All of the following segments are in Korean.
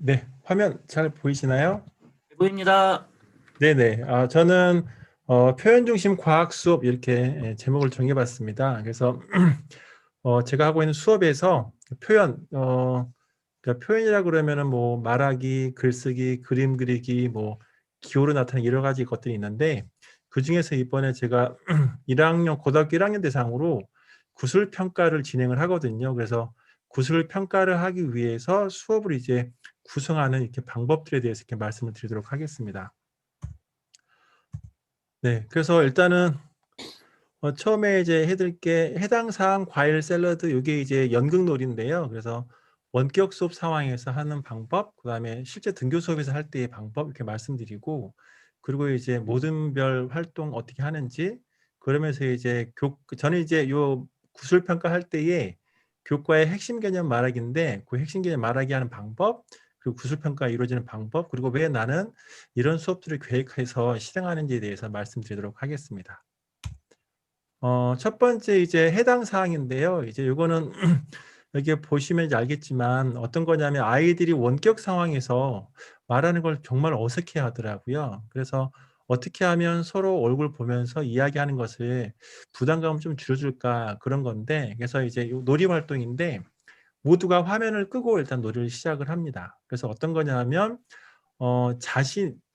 네, 화면 잘 보이시나요? 보입니다. 네네. 저는 표현 중심 과학 수업 이렇게 제목을 정해봤습니다. 그래서 제가 하고 있는 수업에서 표현, 그러니까 표현이라 그러면은 뭐 말하기, 글쓰기, 그림 그리기, 뭐 기호로 나타내는 여러 가지 것들이 있는데 그 중에서 이번에 제가 1학년, 고등학교 1학년 대상으로 구술 평가를 진행을 하거든요. 그래서 구술 평가를 하기 위해서 수업을 이제 구성하는 이렇게 방법들에 대해서 이렇게 말씀을 드리도록 하겠습니다. 네, 그래서 일단은 처음에 이제 해드릴 게 해당 사항 과일 샐러드 이게 이제 연극놀이인데요. 그래서 원격 수업 상황에서 하는 방법, 그다음에 실제 등교 수업에서 할 때의 방법 이렇게 말씀드리고, 그리고 이제 모든 별 활동 어떻게 하는지, 그러면서 이제 저는 이제 요 구술 평가 할 때에 교과의 핵심 개념 말하기인데 그 핵심 개념 말하기 하는 방법, 그리고 구술 평가 이루어지는 방법, 그리고 왜 나는 이런 수업들을 계획해서 실행하는지에 대해서 말씀드리도록 하겠습니다. 첫 번째 이제 해당 사항인데요. 이제 요거는 여기 보시면 이제 알겠지만 어떤 거냐면 아이들이 원격 상황에서 말하는 걸 정말 어색해 하더라고요. 그래서 어떻게 하면 서로 얼굴 보면서 이야기하는 것을 부담감을 좀 줄여줄까 그런 건데, 그래서 이제 요 놀이 활동인데 모두가 화면을 끄고 일단 놀이를 시작을 합니다. 그래서 어떤 거냐면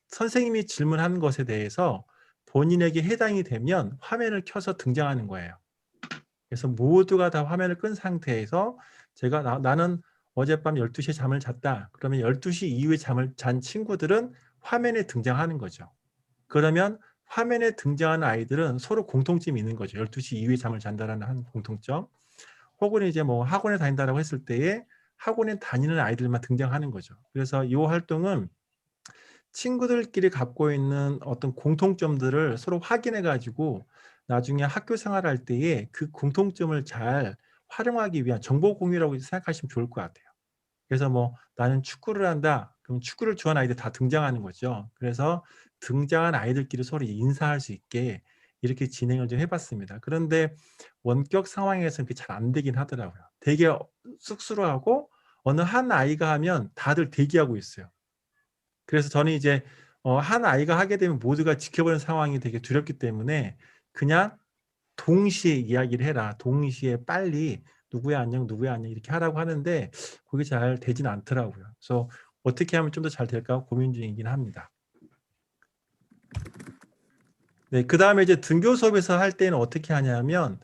선생님이 질문하는 것에 대해서 본인에게 해당이 되면 화면을 켜서 등장하는 거예요. 그래서 모두가 다 화면을 끈 상태에서 제가 나는 어젯밤 12시에 잠을 잤다. 그러면 12시 이후에 잠을 잔 친구들은 화면에 등장하는 거죠. 그러면 화면에 등장하는 아이들은 서로 공통점이 있는 거죠. 12시 이후에 잠을 잔다라는 한 공통점. 혹은 이제 뭐 학원에 다닌다라고 했을 때에 학원에 다니는 아이들만 등장하는 거죠. 그래서 이 활동은 친구들끼리 갖고 있는 어떤 공통점들을 서로 확인해 가지고 나중에 학교 생활할 때에 그 공통점을 잘 활용하기 위한 정보 공유라고 생각하시면 좋을 것 같아요. 그래서 뭐 나는 축구를 한다. 그럼 축구를 좋아하는 아이들 다 등장하는 거죠. 그래서 등장한 아이들끼리 서로 인사할 수 있게 이렇게 진행을 좀 해봤습니다. 그런데 원격 상황에서는 그게 잘 안 되긴 하더라고요. 되게 쑥스러워하고 어느 한 아이가 하면 다들 대기하고 있어요. 그래서 저는 이제 한 아이가 하게 되면 모두가 지켜보는 상황이 되게 두렵기 때문에 그냥 동시에 이야기를 해라. 동시에 빨리 누구야 안녕 누구야 안녕 이렇게 하라고 하는데 그게 잘 되진 않더라고요. 그래서 어떻게 하면 좀 더 잘 될까 고민 중이긴 합니다. 네, 그 다음에 이제 등교 수업에서 할 때는 어떻게 하냐면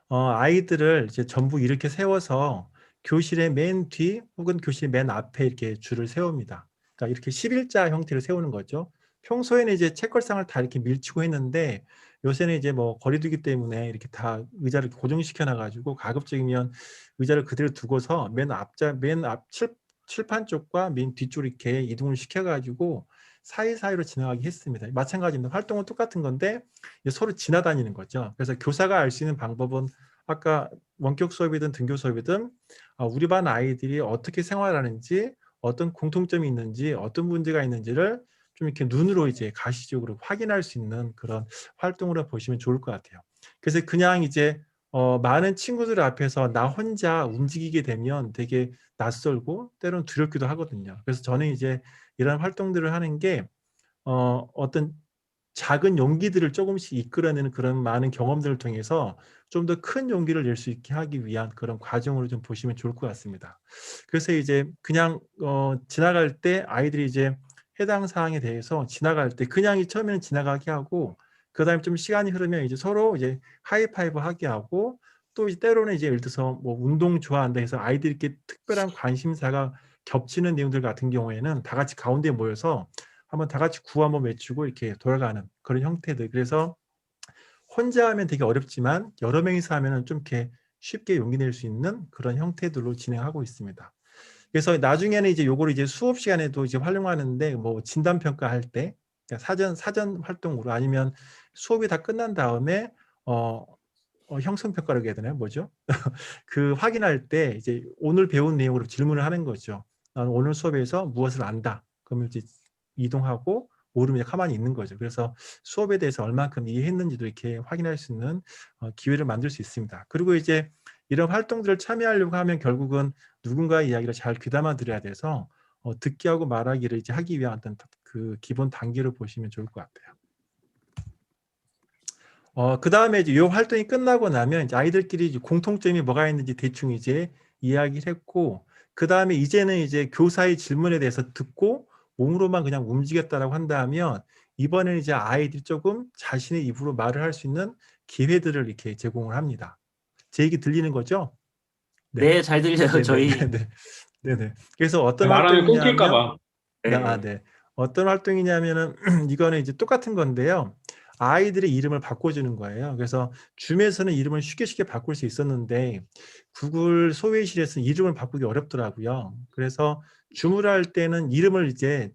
아이들을 이제 전부 이렇게 세워서 교실의 맨 뒤 혹은 교실 맨 앞에 이렇게 줄을 세웁니다. 그러니까 이렇게 11자 형태로 세우는 거죠. 평소에는 이제 책걸상을 다 이렇게 밀치고 했는데 요새는 이제 뭐 거리두기 때문에 이렇게 다 의자를 고정시켜 놔가지고 가급적이면 의자를 그대로 두고서 맨 앞 칠판 쪽과 맨 뒤쪽 이렇게 이동을 시켜가지고 사이사이로 지나가게 했습니다. 마찬가지입니다. 활동은 똑같은 건데 서로 지나다니는 거죠. 그래서 교사가 알 수 있는 방법은 아까 원격 수업이든 등교 수업이든 우리 반 아이들이 어떻게 생활하는지, 어떤 공통점이 있는지, 어떤 문제가 있는지를 좀 이렇게 눈으로 이제 가시적으로 확인할 수 있는 그런 활동으로 보시면 좋을 것 같아요. 그래서 그냥 이제 많은 친구들 앞에서 나 혼자 움직이게 되면 되게 낯설고 때로는 두렵기도 하거든요. 그래서 저는 이제 이런 활동들을 하는 게 어떤 작은 용기들을 조금씩 이끌어내는 그런 많은 경험들을 통해서 좀 더 큰 용기를 낼 수 있게 하기 위한 그런 과정으로 좀 보시면 좋을 것 같습니다. 그래서 이제 그냥 지나갈 때 아이들이 이제 해당 사항에 대해서 지나갈 때 그냥 처음에는 지나가게 하고 그다음에 좀 시간이 흐르면 이제 서로 이제 하이파이브 하게 하고 또 이제 때로는 이제 예를 들어서 뭐 운동 좋아한다 해서 아이들이 이렇게 특별한 관심사가 겹치는 내용들 같은 경우에는 다 같이 가운데 모여서 한번 다 같이 구호 한번 외치고 이렇게 돌아가는 그런 형태들. 그래서 혼자 하면 되게 어렵지만 여러 명이서 하면은 좀 이렇게 쉽게 용기 낼 수 있는 그런 형태들로 진행하고 있습니다. 그래서 나중에는 이제 요거를 이제 수업 시간에도 이제 활용하는데 뭐 진단 평가할 때 그러니까 사전 활동으로 아니면 수업이 다 끝난 다음에 형성 평가라고 해야 되나요? 뭐죠? 그 확인할 때 이제 오늘 배운 내용으로 질문을 하는 거죠. 나는 오늘 수업에서 무엇을 안다. 그러면 이제 이동하고 모르면 가만히 있는 거죠. 그래서 수업에 대해서 얼만큼 이해했는지도 이렇게 확인할 수 있는 기회를 만들 수 있습니다. 그리고 이제 이런 활동들을 참여하려고 하면 결국은 누군가의 이야기를 잘 귀담아 들어야 돼서 듣기하고 말하기를 이제 하기 위한 어떤 그 기본 단계로 보시면 좋을 것 같아요. 그 다음에 이제 이 활동이 끝나고 나면 이제 아이들끼리 이제 공통점이 뭐가 있는지 대충 이제 이야기를 했고, 그 다음에 이제는 이제 교사의 질문에 대해서 듣고 몸으로만 그냥 움직였다라고 한다면, 이번에는 이제 아이들이 조금 자신의 입으로 말을 할 수 있는 기회들을 이렇게 제공을 합니다. 제 얘기 들리는 거죠? 네. 네, 잘 들려요, 저희. 네네네네. 네네. 그래서 어떤 말하면 활동이냐 하면, 끊길까봐. 네. 네. 어떤 활동이냐면은 이거는 이제 똑같은 건데요. 아이들의 이름을 바꿔주는 거예요. 그래서 줌에서는 이름을 쉽게 바꿀 수 있었는데 구글 소외실에서는 이름을 바꾸기 어렵더라고요. 그래서 줌을 할 때는 이름을 이제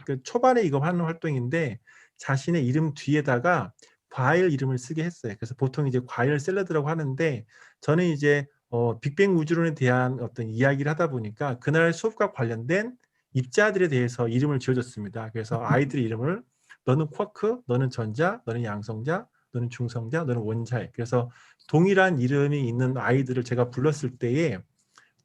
그 초반에 이거 하는 활동인데 자신의 이름 뒤에다가 과일 이름을 쓰게 했어요. 그래서 보통 이제 과일 샐러드라고 하는데 저는 이제 빅뱅 우주론에 대한 어떤 이야기를 하다 보니까 그날 수업과 관련된 입자들에 대해서 이름을 지어줬습니다. 그래서 아이들의 이름을 너는 쿼크, 너는 전자, 너는 양성자, 너는 중성자, 너는 원자핵. 그래서 동일한 이름이 있는 아이들을 제가 불렀을 때에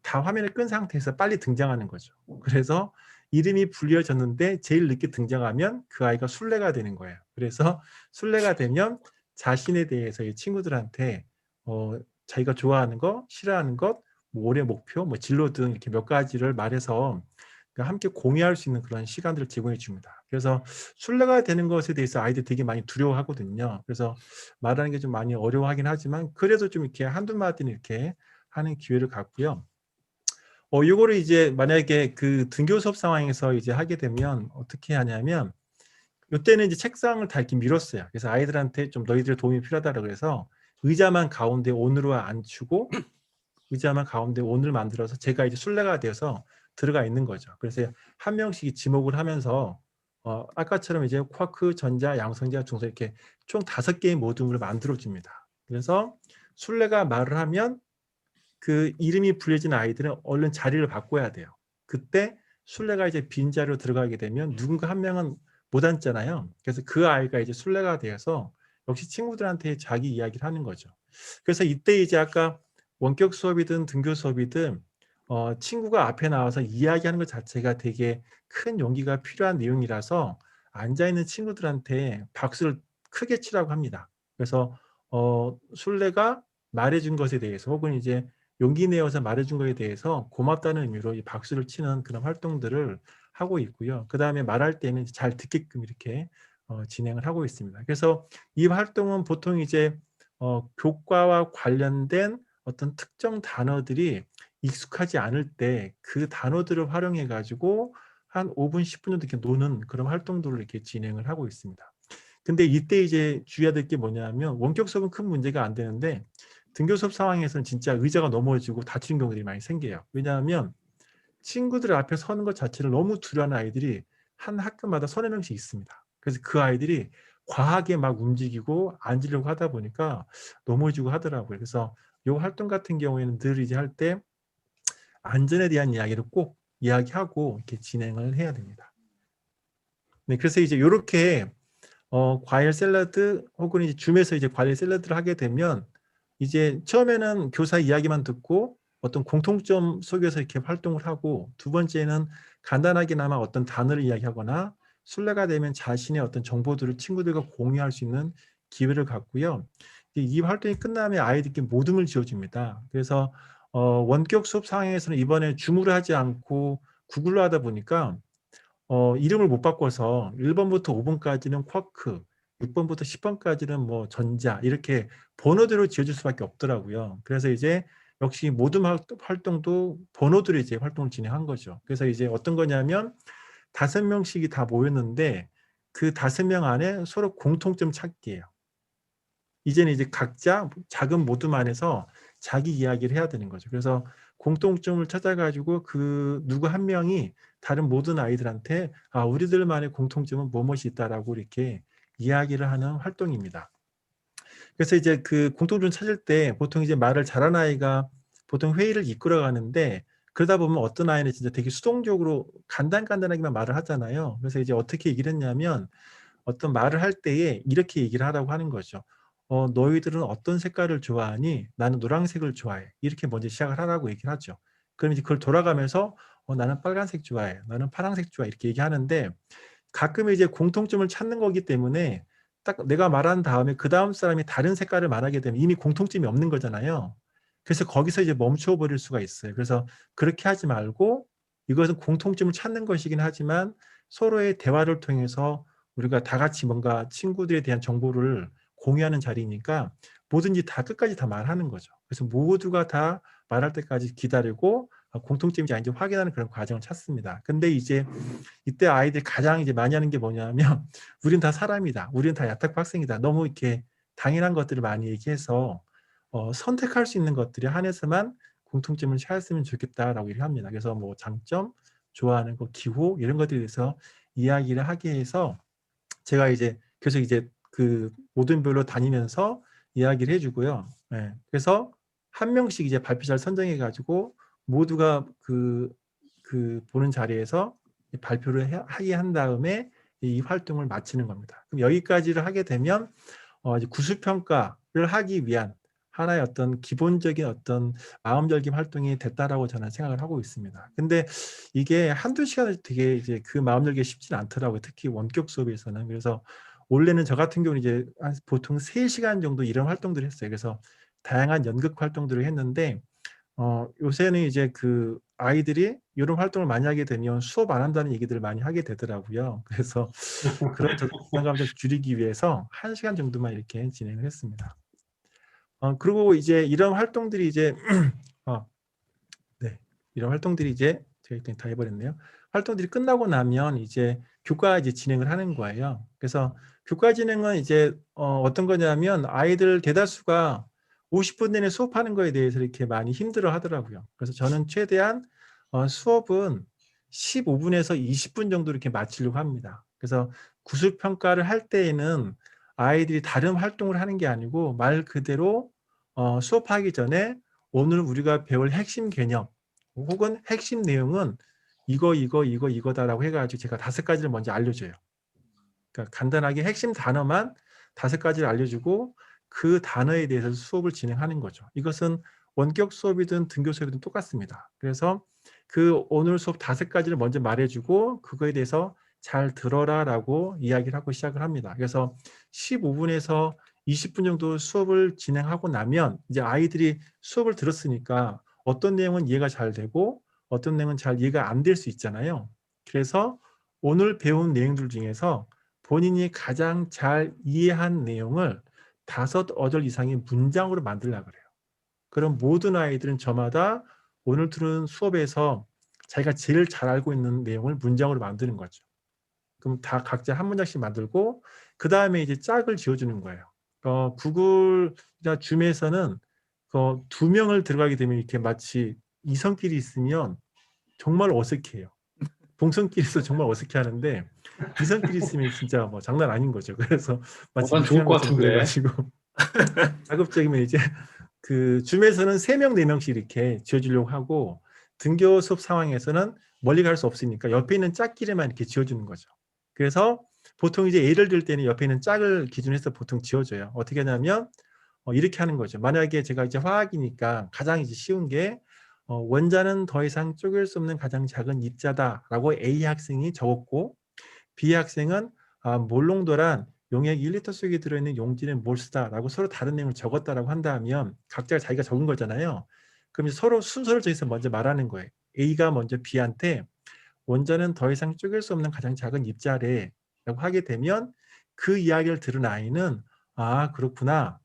다 화면을 끈 상태에서 빨리 등장하는 거죠. 그래서 이름이 불려졌는데 제일 늦게 등장하면 그 아이가 술래가 되는 거예요. 그래서 술래가 되면 자신에 대해서 이 친구들한테 자기가 좋아하는 것, 싫어하는 것, 뭐 올해 목표, 뭐 진로 등 이렇게 몇 가지를 말해서 함께 공유할 수 있는 그런 시간들을 제공해 줍니다. 그래서 술래가 되는 것에 대해서 아이들이 되게 많이 두려워하거든요. 그래서 말하는 게 좀 많이 어려워하긴 하지만 그래도 좀 이렇게 한두 마디는 이렇게 하는 기회를 갖고요. 요거를 이제 만약에 그 등교 수업 상황에서 이제 하게 되면 어떻게 하냐면 이때는 이제 책상을 다 이렇게 밀었어요. 그래서 아이들한테 좀 너희들의 도움이 필요하다고 그래서 의자만 가운데 온으로 앉추고 의자만 가운데 온을 만들어서 제가 이제 술래가 되어서 들어가 있는 거죠. 그래서 한 명씩 지목을 하면서 아까처럼 이제 쿼크, 전자, 양성자, 중성 이렇게 총 5개의 모둠을 만들어 줍니다. 그래서 술래가 말을 하면 그 이름이 불려진 아이들은 얼른 자리를 바꿔야 돼요. 그때 술래가 이제 빈자리로 들어가게 되면 누군가 한 명은 못 앉잖아요. 그래서 그 아이가 이제 술래가 되어서 역시 친구들한테 자기 이야기를 하는 거죠. 그래서 이때 이제 아까 원격 수업이든 등교 수업이든 친구가 앞에 나와서 이야기하는 것 자체가 되게 큰 용기가 필요한 내용이라서 앉아있는 친구들한테 박수를 크게 치라고 합니다. 그래서 술래가 말해준 것에 대해서 혹은 이제 용기 내어서 말해준 것에 대해서 고맙다는 의미로 이 박수를 치는 그런 활동들을 하고 있고요. 그 다음에 말할 때는 잘 듣게끔 이렇게 진행을 하고 있습니다. 그래서 이 활동은 보통 이제 교과와 관련된 어떤 특정 단어들이 익숙하지 않을 때 그 단어들을 활용해 가지고 한 5분, 10분 정도 이렇게 노는 그런 활동들을 이렇게 진행을 하고 있습니다. 근데 이때 이제 주의해야 될 게 뭐냐면 원격 수업은 큰 문제가 안 되는데 등교 수업 상황에서는 진짜 의자가 넘어지고 다치는 경우들이 많이 생겨요. 왜냐하면 친구들 앞에 서는 것 자체를 너무 두려워하는 아이들이 한 학교마다 서너 명씩 있습니다. 그래서 그 아이들이 과하게 막 움직이고 앉으려고 하다 보니까 넘어지고 하더라고요. 그래서 이 활동 같은 경우에는 늘 이제 할 때 안전에 대한 이야기를 꼭 이야기하고 이렇게 진행을 해야 됩니다. 네, 그래서 이제 이렇게 과일 샐러드 혹은 이제 줌에서 이제 과일 샐러드를 하게 되면 이제 처음에는 교사 이야기만 듣고 어떤 공통점 속에서 이렇게 활동을 하고 두 번째는 간단하게나마 어떤 단어를 이야기하거나 순례가 되면 자신의 어떤 정보들을 친구들과 공유할 수 있는 기회를 갖고요. 이 활동이 끝나면 아이들께 모둠을 지어줍니다. 그래서 원격 수업 상황에서는 이번에 줌으로 하지 않고 구글로 하다 보니까 이름을 못 바꿔서 1번부터 5번까지는 쿼크, 6번부터 10번까지는 뭐 전자 이렇게 번호대로 지어줄 수밖에 없더라고요. 그래서 이제 역시 모든 활동도 번호대로 이제 활동을 진행한 거죠. 그래서 이제 어떤 거냐면 5명씩이 다 모였는데 그 5명 안에 서로 공통점 찾기예요. 이제는 이제 각자 작은 모둠 안에서 자기 이야기를 해야 되는 거죠. 그래서 공통점을 찾아가지고 그 누구 한 명이 다른 모든 아이들한테 우리들만의 공통점은 무엇이 있다라고 이렇게 이야기를 하는 활동입니다. 그래서 이제 그 공통점 찾을 때 보통 이제 말을 잘하는 아이가 보통 회의를 이끌어 가는데 그러다 보면 어떤 아이는 진짜 되게 수동적으로 간단하게만 말을 하잖아요. 그래서 이제 어떻게 얘기를 했냐면 어떤 말을 할 때에 이렇게 얘기를 하라고 하는 거죠. 너희들은 어떤 색깔을 좋아하니? 나는 노란색을 좋아해. 이렇게 먼저 시작을 하라고 얘기를 하죠. 그럼 이제 그걸 돌아가면서 나는 빨간색 좋아해. 나는 파란색 좋아해. 이렇게 얘기하는데 가끔 이제 공통점을 찾는 거기 때문에 딱 내가 말한 다음에 그 다음 사람이 다른 색깔을 말하게 되면 이미 공통점이 없는 거잖아요. 그래서 거기서 이제 멈춰 버릴 수가 있어요. 그래서 그렇게 하지 말고 이것은 공통점을 찾는 것이긴 하지만 서로의 대화를 통해서 우리가 다 같이 뭔가 친구들에 대한 정보를 공유하는 자리니까 뭐든지 다 끝까지 다 말하는 거죠. 그래서 모두가 다 말할 때까지 기다리고 공통점인지 아닌지 확인하는 그런 과정을 찾습니다. 근데 이제 이때 아이들이 가장 이제 많이 하는 게 뭐냐면 우린 다 사람이다. 우리는 다 야탁부 학생이다. 너무 이렇게 당연한 것들을 많이 얘기해서 선택할 수 있는 것들에 한해서만 공통점을 찾았으면 좋겠다라고 얘기를 합니다. 그래서 뭐 장점, 좋아하는 거, 기호 이런 것들에 대해서 이야기를 하게 해서 제가 이제 계속 이제 그 모든별로 다니면서 이야기를 해주고요. 네. 그래서 한 명씩 이제 발표자를 선정해 가지고 모두가 그 보는 자리에서 발표를 하게 한 다음에 이 활동을 마치는 겁니다. 그럼 여기까지를 하게 되면 이제 구술평가를 하기 위한 하나의 어떤 기본적인 어떤 마음절김 활동이 됐다라고 저는 생각을 하고 있습니다. 근데 이게 한두 시간을 되게 이제 그 마음절기가 쉽지는 않더라고요. 특히 원격 수업에서는. 그래서 원래는 저 같은 경우는 이제 보통 3시간 정도 이런 활동들을 했어요. 그래서 다양한 연극 활동들을 했는데 요새는 이제 그 아이들이 이런 활동을 많이 하게 되면 수업 안 한다는 얘기들을 많이 하게 되더라고요. 그래서 그런 저도 부담감을 좀 줄이기 위해서 1시간 정도만 이렇게 진행을 했습니다. 그리고 이제 이런 활동들이 이제 네, 이런 활동들이 이제 제가 일단 다 해버렸네요. 활동들이 끝나고 나면 이제 교과 이제 진행을 하는 거예요. 그래서 교과 진행은 이제 어떤 거냐면 아이들 대다수가 50분 내내 수업하는 거에 대해서 이렇게 많이 힘들어 하더라고요. 그래서 저는 최대한 수업은 15분에서 20분 정도 이렇게 마치려고 합니다. 그래서 구술평가를 할 때에는 아이들이 다른 활동을 하는 게 아니고 말 그대로 수업하기 전에 오늘 우리가 배울 핵심 개념 혹은 핵심 내용은 이거다라고 해가지고 제가 5가지를 먼저 알려줘요. 그러니까 간단하게 핵심 단어만 5가지를 알려주고 그 단어에 대해서 수업을 진행하는 거죠. 이것은 원격 수업이든 등교 수업이든 똑같습니다. 그래서 그 오늘 수업 5가지를 먼저 말해주고 그거에 대해서 잘 들어라라고 이야기를 하고 시작을 합니다. 그래서 15분에서 20분 정도 수업을 진행하고 나면 이제 아이들이 수업을 들었으니까 어떤 내용은 이해가 잘 되고 어떤 내용은 잘 이해가 안 될 수 있잖아요. 그래서 오늘 배운 내용들 중에서 본인이 가장 잘 이해한 내용을 5어절 이상의 문장으로 만들려고 그래요. 그럼 모든 아이들은 저마다 오늘 들은 수업에서 자기가 제일 잘 알고 있는 내용을 문장으로 만드는 거죠. 그럼 다 각자 한 문장씩 만들고 그 다음에 이제 짝을 지어주는 거예요. 구글이나 줌에서는 2명을 들어가게 되면 이렇게 마치 이성끼리 있으면 정말 어색해요. 동성끼리서 정말 어색해 하는데 이성끼리 있으면 진짜 뭐 장난 아닌 거죠. 그래서 마치 난 좋을 미팅한 것 것처럼 같은데. 그래가지고 가급적이면 이제 그 줌에서는 3명, 4명씩 이렇게 지어주려고 하고 등교 수업 상황에서는 멀리 갈 수 없으니까 옆에 있는 짝끼리만 이렇게 지어주는 거죠. 그래서 보통 이제 예를 들 때는 옆에 있는 짝을 기준으로 해서 보통 지어줘요. 어떻게 하냐면 이렇게 하는 거죠. 만약에 제가 이제 화학이니까 가장 이제 쉬운 게 원자는 더 이상 쪼갤 수 없는 가장 작은 입자다라고 A 학생이 적었고 B 학생은 몰롱도란 용액 1리터 속에 들어있는 용질의 몰수다라고 서로 다른 내용을 적었다라고 한다면 각자 자기가 적은 거잖아요. 그럼 서로 순서를 정해서 먼저 말하는 거예요. A가 먼저 B한테 원자는 더 이상 쪼갤 수 없는 가장 작은 입자래 라고 하게 되면 그 이야기를 들은 아이는 그렇구나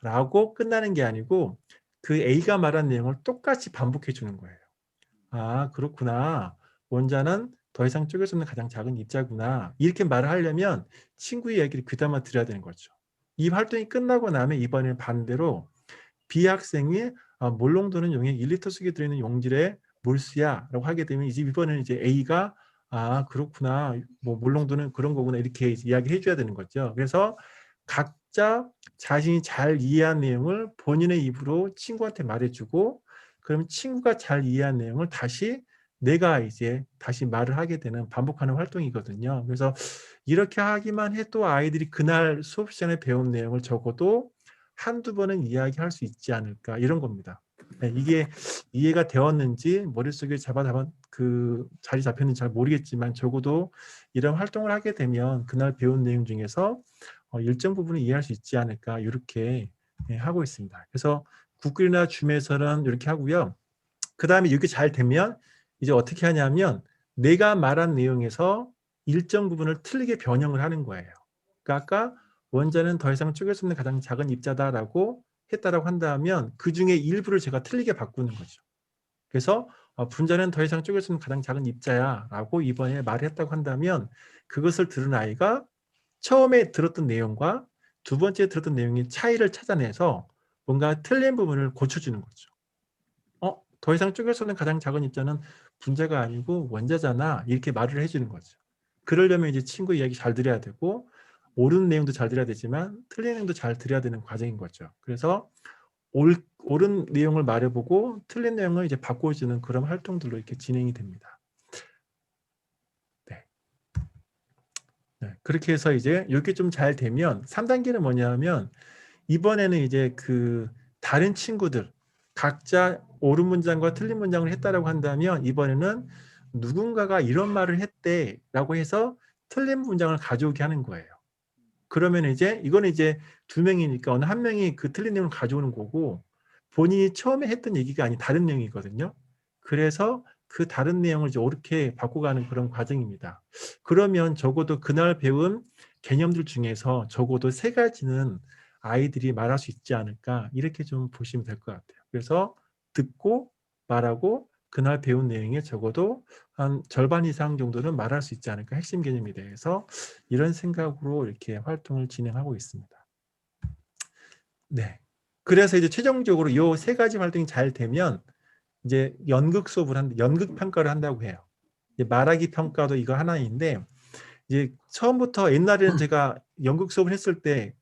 라고 끝나는 게 아니고 그 A가 말한 내용을 똑같이 반복해 주는 거예요. 그렇구나. 원자는 더 이상 쪼갤 수 없는 가장 작은 입자구나. 이렇게 말을 하려면 친구의 이야기를 귀담아 들어야 되는 거죠. 이 활동이 끝나고 나면 이번에는 반대로 B 학생이 몰롱도는 용액 1리터 속에 들어있는 용질의 몰수야 라고 하게 되면 이번에는 이제 A가 그렇구나. 뭐 몰롱도는 그런 거구나. 이렇게 이야기해 줘야 되는 거죠. 그래서 각자 자신이 잘 이해한 내용을 본인의 입으로 친구한테 말해주고 그럼 친구가 잘 이해한 내용을 다시 내가 이제 다시 말을 하게 되는 반복하는 활동이거든요. 그래서 이렇게 하기만 해도 아이들이 그날 수업 시간에 배운 내용을 적어도 한두 번은 이야기할 수 있지 않을까 이런 겁니다. 네, 이게 이해가 되었는지 머릿속에 그 자리 잡혔는지 잘 모르겠지만 적어도 이런 활동을 하게 되면 그날 배운 내용 중에서 일정 부분을 이해할 수 있지 않을까 이렇게 하고 있습니다. 그래서 구글이나 줌에서는 이렇게 하고요. 그 다음에 이렇게 잘 되면 이제 어떻게 하냐면 내가 말한 내용에서 일정 부분을 틀리게 변형을 하는 거예요. 그러니까 아까 원자는 더 이상 쪼갤 수 없는 가장 작은 입자다라고 했다라고 한다면 그 중에 일부를 제가 틀리게 바꾸는 거죠. 그래서 분자는 더 이상 쪼갤 수 없는 가장 작은 입자야 라고 이번에 말을 했다고 한다면 그것을 들은 아이가 처음에 들었던 내용과 두 번째 들었던 내용의 차이를 찾아내서 뭔가 틀린 부분을 고쳐주는 거죠. 더 이상 쪼갤 수 없는 가장 작은 입자는 분자가 아니고 원자잖아. 이렇게 말을 해주는 거죠. 그러려면 이제 친구 이야기 잘 들어야 되고 옳은 내용도 잘 들어야 되지만 틀린 내용도 잘 들어야 되는 과정인 거죠. 그래서 옳은 내용을 말해보고 틀린 내용을 이제 바꿔주는 그런 활동들로 이렇게 진행이 됩니다. 네. 네. 그렇게 해서 이제 이렇게 좀 잘 되면 3단계는 뭐냐면 이번에는 이제 그 다른 친구들 각자 옳은 문장과 틀린 문장을 했다라고 한다면 이번에는 누군가가 이런 말을 했대라고 해서 틀린 문장을 가져오게 하는 거예요. 그러면 이제 이거는 이제 두 명이니까 어느 한 명이 그 틀린 내용을 가져오는 거고 본인이 처음에 했던 얘기가 아닌 다른 내용이거든요. 그래서 그 다른 내용을 이제 옳게 바꿔가는 그런 과정입니다. 그러면 적어도 그날 배운 개념들 중에서 적어도 3가지는 아이들이 말할 수 있지 않을까 이렇게 좀 보시면 될 것 같아요. 그래서 듣고 말하고 그날 배운 내용에 적어도 한 절반 이상 정도는 말할 수 있지 않을까 핵심 개념에 대해서 이런 생각으로 이렇게 활동을 진행하고 있습니다. 네. 그래서 이제 최종적으로 이 3가지 활동이 잘 되면 이제 연극 수업을 연극 평가를 한다고 해요. 이제 말하기 평가도 이거 하나인데 이제 처음부터 옛날에는 제가 연극 수업을 했을 때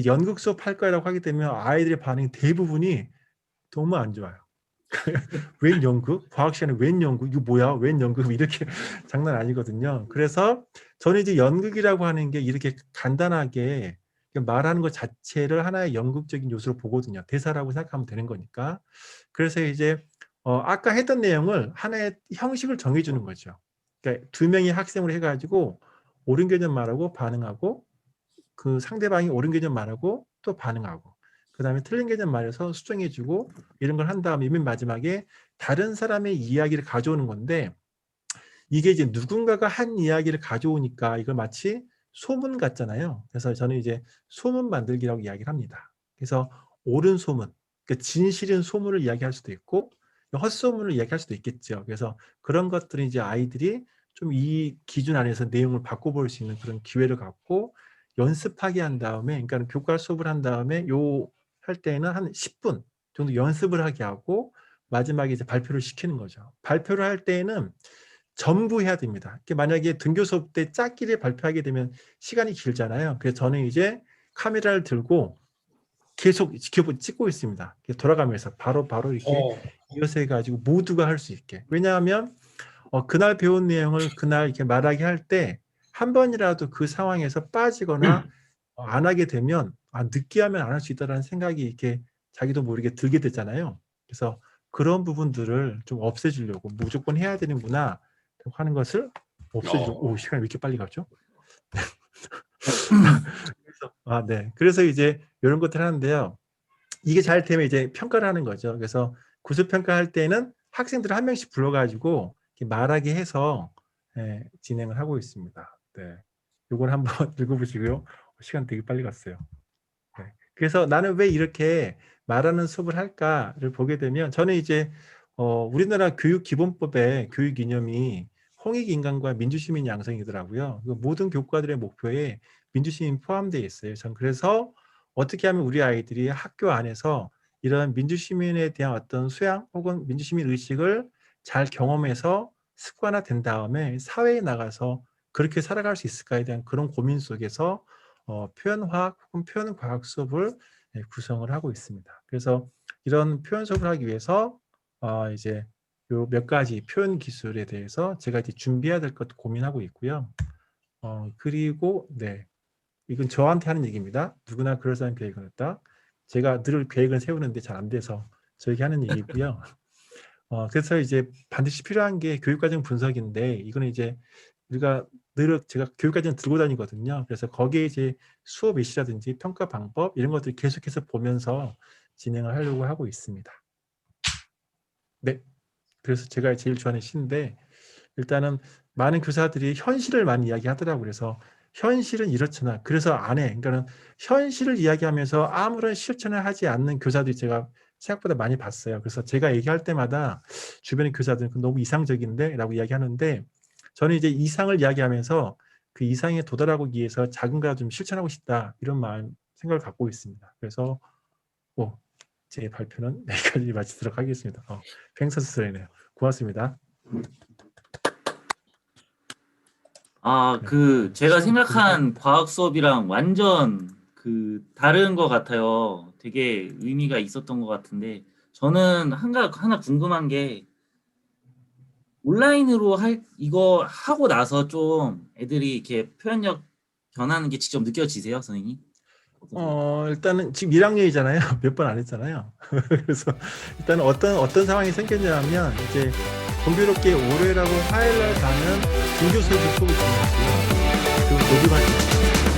연극 수업 할 거라고 하게 되면 아이들의 반응이 대부분이 너무 안 좋아요. 웬 연극? 과학 시간에 웬 연극? 이거 뭐야? 웬 연극? 이렇게 장난 아니거든요. 그래서 저는 이제 연극이라고 하는 게 이렇게 간단하게 말하는 것 자체를 하나의 연극적인 요소로 보거든요. 대사라고 생각하면 되는 거니까. 그래서 이제 아까 했던 내용을 하나의 형식을 정해주는 거죠. 그러니까 2명의 학생으로 해가지고 옳은 개념 말하고 반응하고 그 상대방이 옳은 개념 말하고 또 반응하고 그 다음에 틀린 개념 말해서 수정해주고 이런 걸 한 다음에 맨 마지막에 다른 사람의 이야기를 가져오는 건데 이게 이제 누군가가 한 이야기를 가져오니까 이걸 마치 소문 같잖아요. 그래서 저는 이제 소문 만들기라고 이야기를 합니다. 그래서 옳은 소문, 그러니까 진실인 소문을 이야기할 수도 있고 헛소문을 이야기할 수도 있겠죠. 그래서 그런 것들은 이제 아이들이 좀 이 기준 안에서 내용을 바꿔볼 수 있는 그런 기회를 갖고 연습하게 한 다음에, 그러니까 교과 수업을 한 다음에 요 할 때는 한 10분 정도 연습을 하게 하고 마지막에 이제 발표를 시키는 거죠. 발표를 할 때에는 전부 해야 됩니다. 만약에 등교 수업 때 짝끼리 발표하게 되면 시간이 길잖아요. 그래서 저는 이제 카메라를 들고 계속 찍고 있습니다. 돌아가면서 바로 이렇게 이어서 해가지고 모두가 할 수 있게. 왜냐하면 그날 배운 내용을 그날 이렇게 말하게 할 때 한 번이라도 그 상황에서 빠지거나 안 하게 되면 느끼하면 안 할 수 있다는 생각이 이렇게 자기도 모르게 들게 되잖아요. 그래서 그런 부분들을 좀 없애주려고 무조건 해야 되는구나 하는 것을 없애주려고. 오, 시간이 왜 이렇게 빨리 가죠? 그래서, 네. 그래서 이제 이런 것들을 하는데요. 이게 잘 되면 이제 평가를 하는 거죠. 그래서 구수평가할 때는 학생들을 한 명씩 불러가지고 말하게 해서 진행을 하고 있습니다. 네. 이걸 한번 읽어보시고요. 시간 되게 빨리 갔어요. 네. 그래서 나는 왜 이렇게 말하는 수업을 할까를 보게 되면 저는 이제 우리나라 교육기본법의 교육 이념이 홍익인간과 민주시민 양성이더라고요. 모든 교과들의 목표에 민주시민 포함되어 있어요. 전 그래서 어떻게 하면 우리 아이들이 학교 안에서 이런 민주시민에 대한 어떤 수양 혹은 민주시민 의식을 잘 경험해서 습관화된 다음에 사회에 나가서 그렇게 살아갈 수 있을까에 대한 그런 고민 속에서 표현화학 혹은 표현과학 수업을 구성을 하고 있습니다. 그래서 이런 표현 수업을 하기 위해서 이제 요 몇 가지 표현 기술에 대해서 제가 이제 준비해야 될 것도 고민하고 있고요. 그리고 네, 이건 저한테 하는 얘기입니다. 누구나 그럴싸한 계획은 없다. 제가 늘 계획을 세우는데 잘 안 돼서 저에게 하는 얘기고요. 그래서 이제 반드시 필요한 게 교육과정 분석인데 이거는 이제 우리가 늘 제가 교육과정 들고 다니거든요. 그래서 거기에 이제 수업 일시라든지 평가 방법 이런 것들 계속해서 보면서 진행을 하려고 하고 있습니다. 네. 그래서 제가 제일 좋아하는 시인데 일단은 많은 교사들이 현실을 많이 이야기하더라고요. 그래서 현실은 이렇잖아. 그래서 안 해. 그러니까는 현실을 이야기하면서 아무런 실천을 하지 않는 교사들이 제가 생각보다 많이 봤어요. 그래서 제가 얘기할 때마다 주변의 교사들은 너무 이상적인데 라고 이야기하는데 저는 이제 이상을 이야기하면서 그 이상에 도달하기 위해서 작은 거라도 좀 실천하고 싶다. 이런 생각을 갖고 있습니다. 그래서 제 발표는 여기까지 마치도록 하겠습니다. 횡설수설이네요. 고맙습니다. 제가 시험 생각한 과학 수업이랑 완전 다른 것 같아요. 되게 의미가 있었던 것 같은데, 저는 하나 궁금한 게, 온라인으로 이거 하고 나서 좀 애들이 이렇게 표현력 변하는 게 직접 느껴지세요, 선생님? 일단은 지금 1학년이잖아요. 몇 번 안 했잖아요. 그래서 일단은 어떤 상황이 생겼냐면 이제 공교롭게 올해라고 화요일날 가는 등교 수업이 수업이 중요하고요. 그 녹음할 때